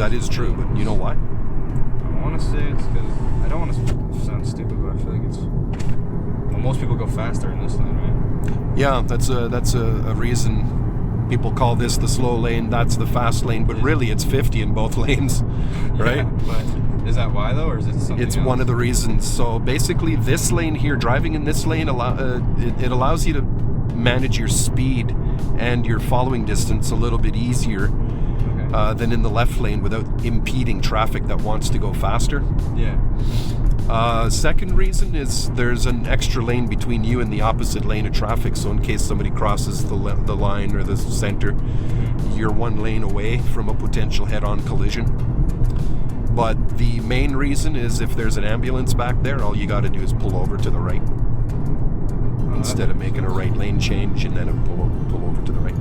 That is true, but you know why? I want to say it's because I don't want to sound stupid, but I feel like it's. Well, most people go faster in this lane, right? Yeah, that's a reason people call this the slow lane. That's the fast lane, but really it's 50 in both lanes, right? Yeah, but is that why though, or is it something? It's else? one of the reasons. So basically, this lane here, driving in this lane, it allows you to manage your speed and your following distance a little bit easier than in the left lane without impeding traffic that wants to go faster. Yeah. Second reason is there's an extra lane between you and the opposite lane of traffic, so in case somebody crosses the line or the center, you're one lane away from a potential head-on collision. But the main reason is if there's an ambulance back there, all you got to do is pull over to the right instead of making a right lane change and then pull over to the right.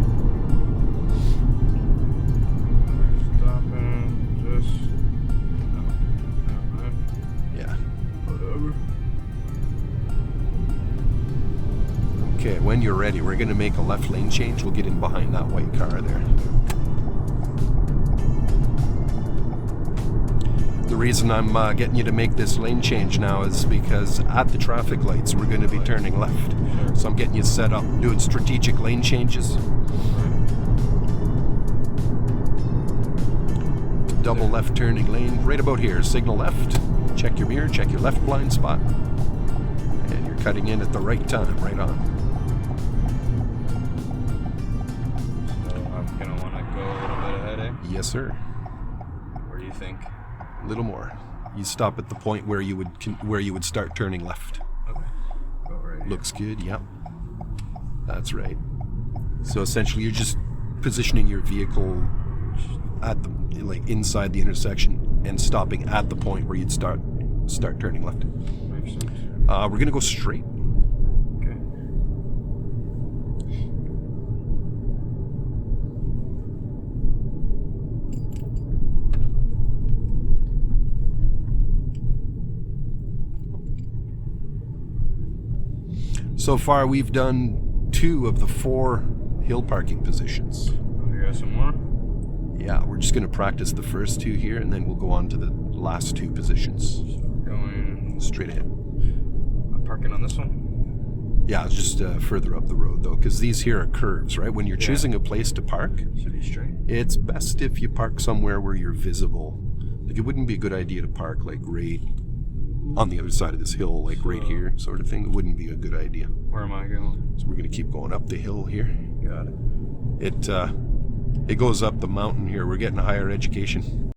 Okay, when you're ready, we're going to make a left lane change. We'll get in behind that white car there. The reason I'm getting you to make this lane change now is because at the traffic lights, we're going to be turning left. So I'm getting you set up, doing strategic lane changes. Double left turning lane, right about here. Signal left, check your mirror, check your left blind spot. And you're cutting in at the right time, right on. Yes, sir. Where do you think? A little more. You stop at the point where you would start turning left. Okay. Go right here. Looks good. Yep. That's right. So essentially, you're just positioning your vehicle at the inside the intersection and stopping at the point where you'd start turning left. Makes sense. We're gonna go straight. Okay. So far, we've done 2 of the 4 hill parking positions. Oh, you got some more? Yeah, we're just going to practice the first 2 here, and then we'll go on to the last 2 positions. Going straight ahead. Parking on this one? Yeah, it's just further up the road, though, because these here are curves, right? When you're choosing a place to park, should be straight. It's best if you park somewhere where you're visible. Like, it wouldn't be a good idea to park, like, right on the other side of this hill, like right here, sort of thing. It wouldn't be a good idea. Where am I going? So we're going to keep going up the hill here. Got it. It goes up the mountain here. We're getting a higher education.